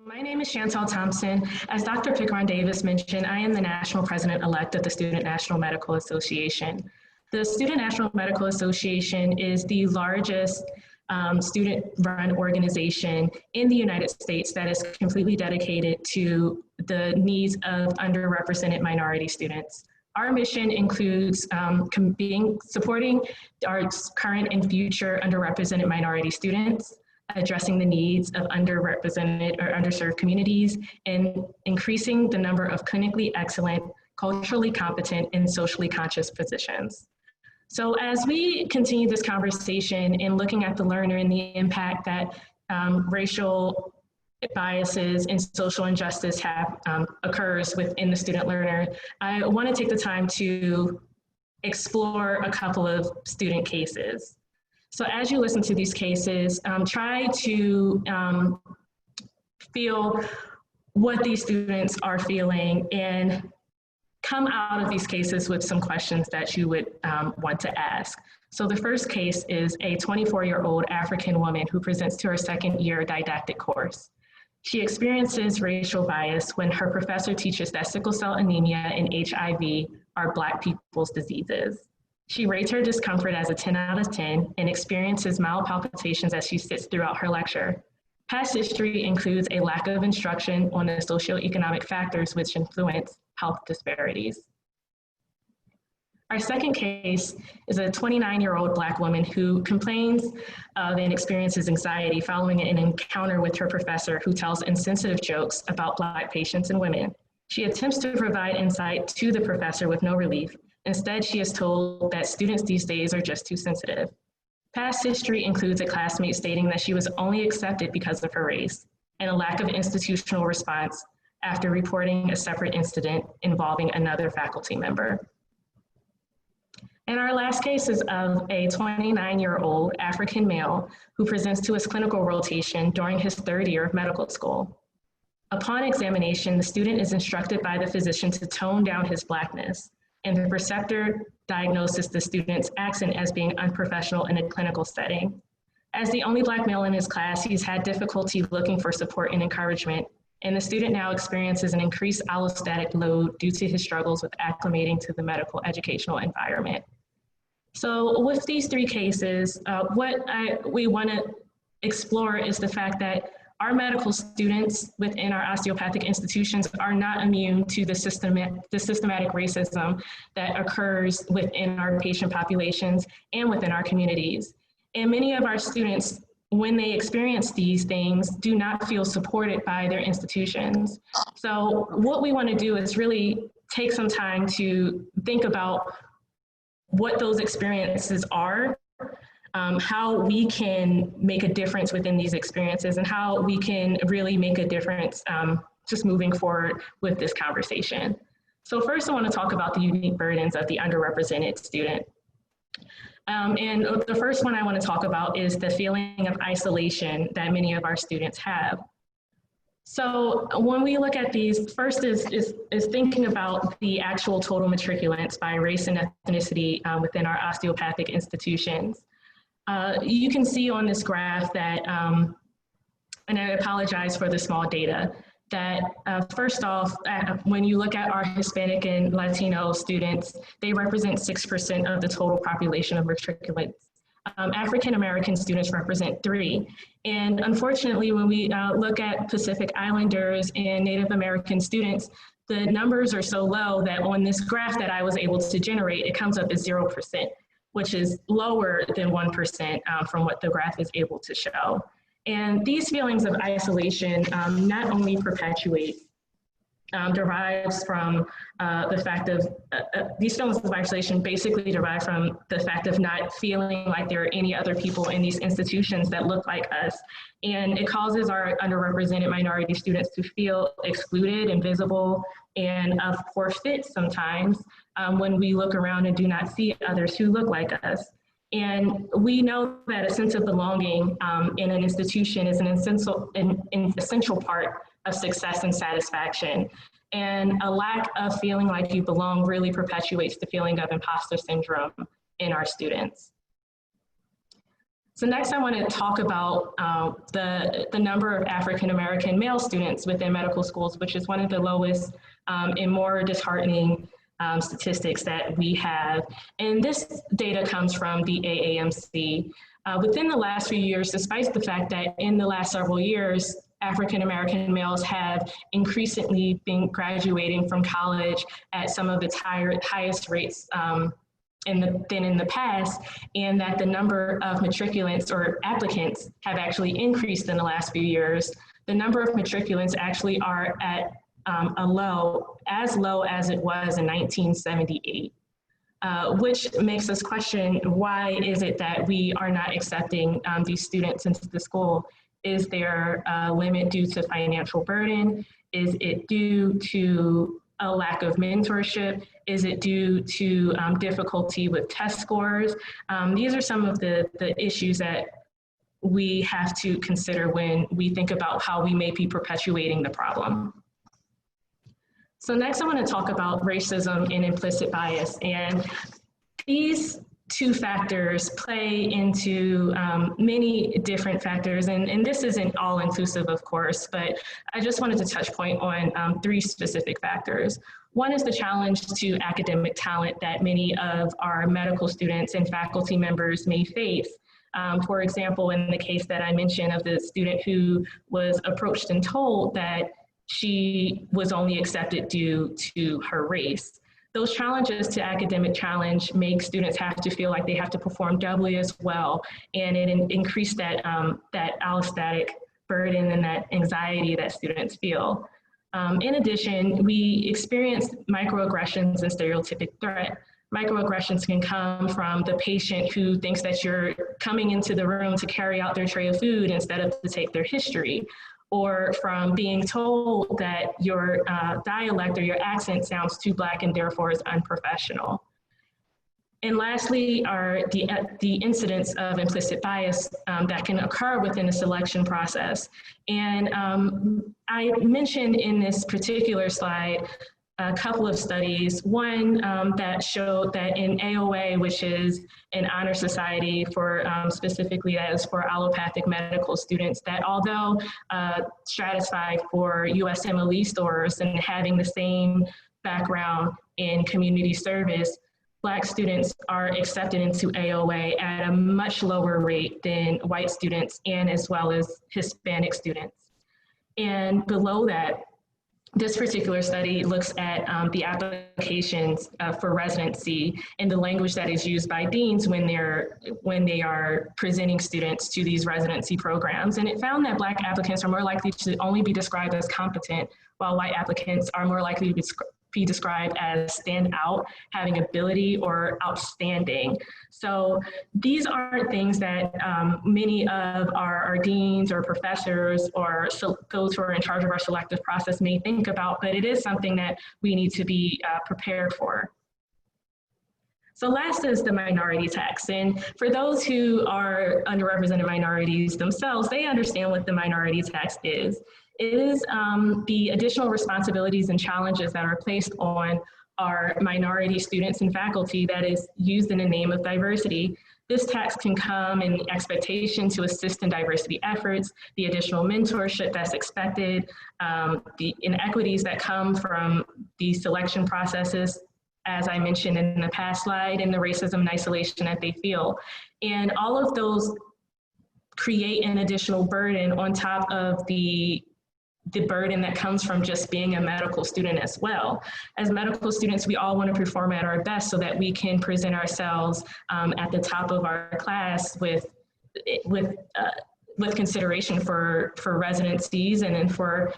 My name is Chantel Thompson. As Dr. Pickron-Davis mentioned, I am the National President-elect of the Student National Medical Association. The Student National Medical Association is the largest student-run organization in the United States that is completely dedicated to the needs of underrepresented minority students. Our mission includes supporting our current and future underrepresented minority students, addressing the needs of underrepresented or underserved communities, and increasing the number of clinically excellent, culturally competent, and socially conscious physicians. So as we continue this conversation in looking at the learner and the impact that racial biases and social injustice occurs within the student learner, I want to take the time to explore a couple of student cases. So as you listen to these cases, try to feel what these students are feeling and come out of these cases with some questions that you would want to ask. So the first case is a 24-year-old African woman who presents to her second-year didactic course. She experiences racial bias when her professor teaches that sickle cell anemia and HIV are Black people's diseases. She rates her discomfort as a 10 out of 10 and experiences mild palpitations as she sits throughout her lecture. Past history includes a lack of instruction on the socioeconomic factors which influence health disparities. Our second case is a 29-year-old Black woman who complains of and experiences anxiety following an encounter with her professor who tells insensitive jokes about Black patients and women. She attempts to provide insight to the professor with no relief. Instead, she is told that students these days are just too sensitive. Past history includes a classmate stating that she was only accepted because of her race, and a lack of institutional response after reporting a separate incident involving another faculty member. And our last case is of a 29-year-old African male who presents to his clinical rotation during his third year of medical school. Upon examination, the student is instructed by the physician to tone down his Blackness, and the preceptor diagnoses the student's accent as being unprofessional in a clinical setting. As the only Black male in his class, he's had difficulty looking for support and encouragement, and the student now experiences an increased allostatic load due to his struggles with acclimating to the medical educational environment. So with these three cases, what we want to explore is the fact that our medical students within our osteopathic institutions are not immune to the systematic racism that occurs within our patient populations and within our communities. And many of our students, when they experience these things, do not feel supported by their institutions. So what we want to do is really take some time to think about what those experiences are, how we can make a difference within these experiences, and how we can really make a difference just moving forward with this conversation. So first I want to talk about the unique burdens of the underrepresented student. And the first one I want to talk about is the feeling of isolation that many of our students have. So when we look at these, first is thinking about the actual total matriculants by race and ethnicity within our osteopathic institutions. You can see on this graph that, and I apologize for the small data, that first off, when you look at our Hispanic and Latino students, they represent 6% of the total population of matriculants. African American students represent 3%. And unfortunately, when we look at Pacific Islanders and Native American students, the numbers are so low that on this graph that I was able to generate, it comes up as 0%, which is lower than 1% from what the graph is able to show. And these feelings of isolation not only perpetuate, derives from the fact of, these feelings of isolation basically derive from the fact of not feeling like there are any other people in these institutions that look like us. And it causes our underrepresented minority students to feel excluded, invisible, and forfeit sometimes when we look around and do not see others who look like us. And we know that a sense of belonging in an institution is an essential part of success and satisfaction. And a lack of feeling like you belong really perpetuates the feeling of imposter syndrome in our students. So next I want to talk about the number of African-American male students within medical schools, which is one of the lowest and more disheartening statistics that we have. And this data comes from the AAMC. Within the last few years, despite the fact that in the last several years, African-American males have increasingly been graduating from college at some of its highest rates than in the past, and that the number of matriculants or applicants have actually increased in the last few years. The number of matriculants actually are at as low as it was in 1978, which makes us question, why is it that we are not accepting these students into the school? Is there a limit due to financial burden? Is it due to a lack of mentorship? Is it due to difficulty with test scores? These are some of the issues that we have to consider when we think about how we may be perpetuating the problem. So next I want to talk about racism and implicit bias. And these two factors play into many different factors, and this isn't all inclusive, of course, but I just wanted to touch point on three specific factors. One is the challenge to academic talent that many of our medical students and faculty members may face. For example, in the case that I mentioned of the student who was approached and told that she was only accepted due to her race. Those challenges to academic challenge make students have to feel like they have to perform doubly as well, and it increased that allostatic burden and that anxiety that students feel. In addition, we experience microaggressions and stereotypic threat. Microaggressions can come from the patient who thinks that you're coming into the room to carry out their tray of food instead of to take their history, or from being told that your dialect or your accent sounds too Black and therefore is unprofessional. And lastly are the incidents of implicit bias that can occur within the selection process. And I mentioned in this particular slide a couple of studies, one that showed that in AOA, which is an honor society for specifically that is for allopathic medical students, that although stratified for USMLE stores and having the same background in community service, Black students are accepted into AOA at a much lower rate than white students and as well as Hispanic students. And below that, this particular study looks at the applications for residency and the language that is used by deans when they are presenting students to these residency programs. And it found that Black applicants are more likely to only be described as competent, while white applicants are more likely to be described as stand out, having ability, or outstanding. So these aren't things that many of our deans or professors or those who are in charge of our selective process may think about, but it is something that we need to be prepared for. So last is the minority tax. And for those who are underrepresented minorities themselves, they understand what the minority tax is. It is the additional responsibilities and challenges that are placed on our minority students and faculty that is used in the name of diversity. This tax can come in the expectation to assist in diversity efforts, the additional mentorship that's expected, the inequities that come from the selection processes, as I mentioned in the past slide, and the racism and isolation that they feel. And all of those create an additional burden on top of the burden that comes from just being a medical student as well. As medical students, we all want to perform at our best so that we can present ourselves at the top of our class with consideration for residencies, and then for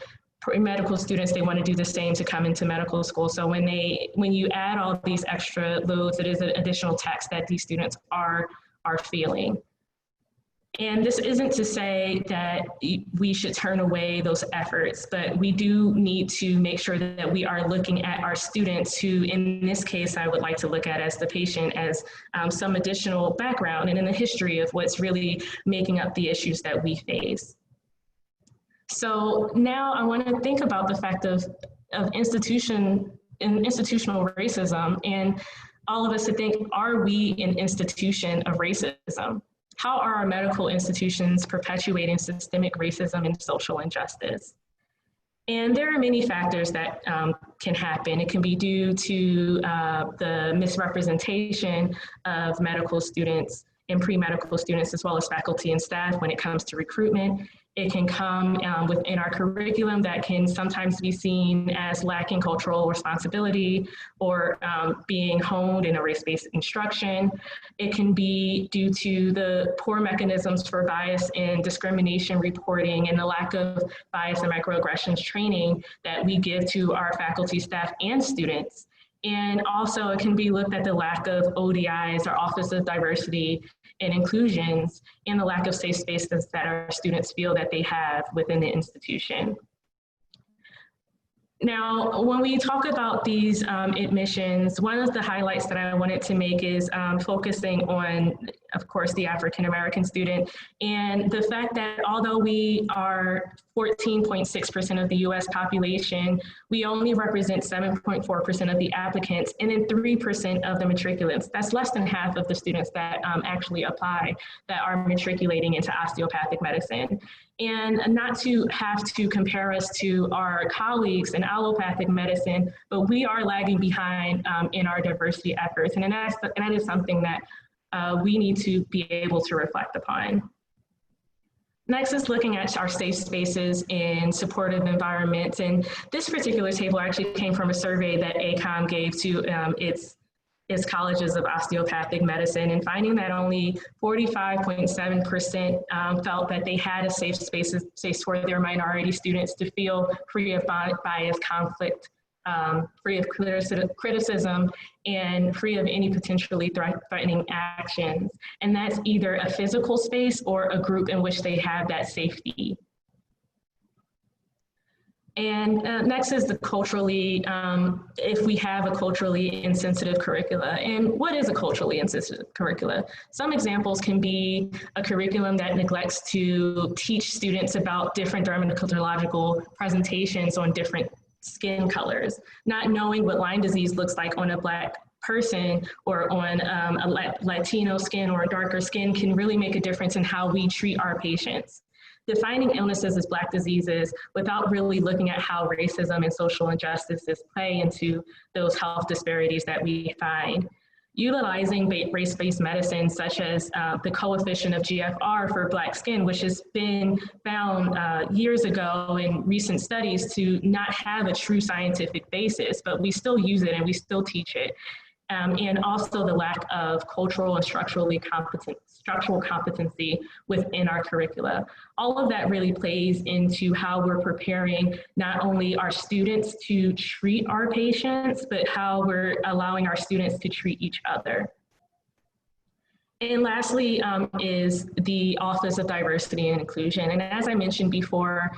medical students, they want to do the same to come into medical school. So when you add all these extra loads, it is an additional tax that these students are feeling. And this isn't to say that we should turn away those efforts, but we do need to make sure that we are looking at our students who, in this case, I would like to look at as the patient as some additional background and in the history of what's really making up the issues that we face. So now I want to think about the fact of institutional racism, and all of us to think, are we an institution of racism? How are our medical institutions perpetuating systemic racism and social injustice? And there are many factors that can happen. It can be due to the misrepresentation of medical students and pre-medical students, as well as faculty and staff when it comes to recruitment. It can come within our curriculum that can sometimes be seen as lacking cultural responsibility or being honed in a race-based instruction. It can be due to the poor mechanisms for bias and discrimination reporting and the lack of bias and microaggressions training that we give to our faculty, staff, and students. And also it can be looked at the lack of ODIs, or Office of Diversity and Inclusions, and the lack of safe spaces that our students feel that they have within the institution. Now, when we talk about these admissions, one of the highlights that I wanted to make is focusing on, of course, the African-American student, and the fact that although we are 14.6% of the US population, we only represent 7.4% of the applicants and then 3% of the matriculants. That's less than half of the students that actually apply that are matriculating into osteopathic medicine. And not to have to compare us to our colleagues in allopathic medicine, but we are lagging behind in our diversity efforts. And that is something that we need to be able to reflect upon. Next is looking at our safe spaces and supportive environments. And this particular table actually came from a survey that ACOM gave to its colleges of osteopathic medicine, and finding that only 45.7% felt that they had a safe space for their minority students to feel free of bias, conflict, free of criticism, and free of any potentially threatening actions. And that's either a physical space or a group in which they have that safety. And next is the culturally, if we have a culturally insensitive curricula. And what is a culturally insensitive curricula? Some examples can be a curriculum that neglects to teach students about different dermatological presentations on different skin colors, not knowing what Lyme disease looks like on a Black person or on a Latino skin or a darker skin can really make a difference in how we treat our patients. Defining illnesses as Black diseases without really looking at how racism and social injustices play into those health disparities that we find. Utilizing race-based medicine, such as the coefficient of GFR for Black skin, which has been found years ago in recent studies to not have a true scientific basis, but we still use it and we still teach it. And also the lack of cultural and structural competency within our curricula. All of that really plays into how we're preparing not only our students to treat our patients, but how we're allowing our students to treat each other. And lastly is the Office of Diversity and Inclusion. And as I mentioned before,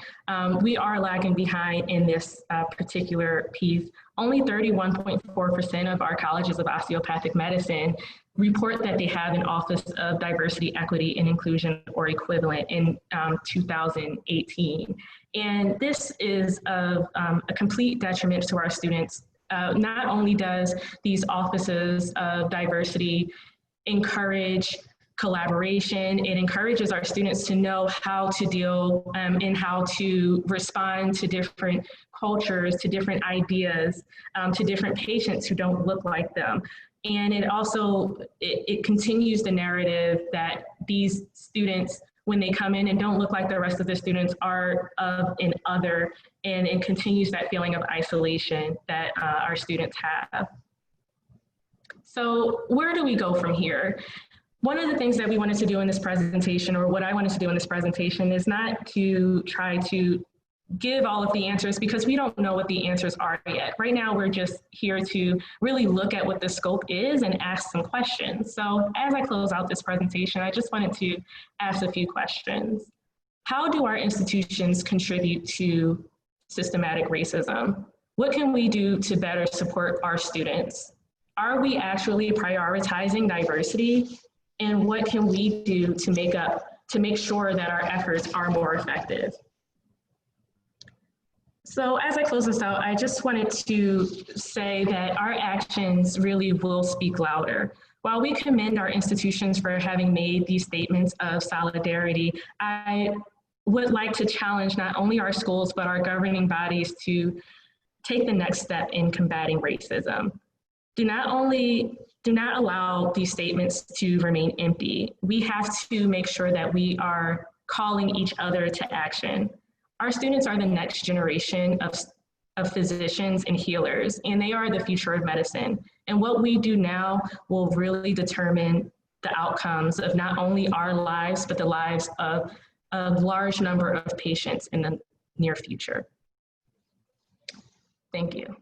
we are lagging behind in this particular piece. Only 31.4% of our colleges of osteopathic medicine report that they have an Office of Diversity, Equity, and Inclusion or equivalent in 2018. And this is a complete detriment to our students. Not only does these offices of diversity encourage collaboration, it encourages our students to know how to deal and how to respond to different cultures, to different ideas, to different patients who don't look like them. And it also, it continues the narrative that these students, when they come in and don't look like the rest of the students, are of an other, and it continues that feeling of isolation that our students have. So where do we go from here? One of the things that we wanted to do in this presentation, or what I wanted to do in this presentation, is not to try to give all of the answers, because we don't know what the answers are yet. Right now, we're just here to really look at what the scope is and ask some questions. So as I close out this presentation, I just wanted to ask a few questions. How do our institutions contribute to systematic racism? What can we do to better support our students? Are we actually prioritizing diversity? And what can we do to make sure that our efforts are more effective? So as I close this out, I just wanted to say that our actions really will speak louder. While we commend our institutions for having made these statements of solidarity, I would like to challenge not only our schools, but our governing bodies to take the next step in combating racism. Do not allow these statements to remain empty. We have to make sure that we are calling each other to action. Our students are the next generation of physicians and healers, and they are the future of medicine. And what we do now will really determine the outcomes of not only our lives, but the lives of a large number of patients in the near future. Thank you.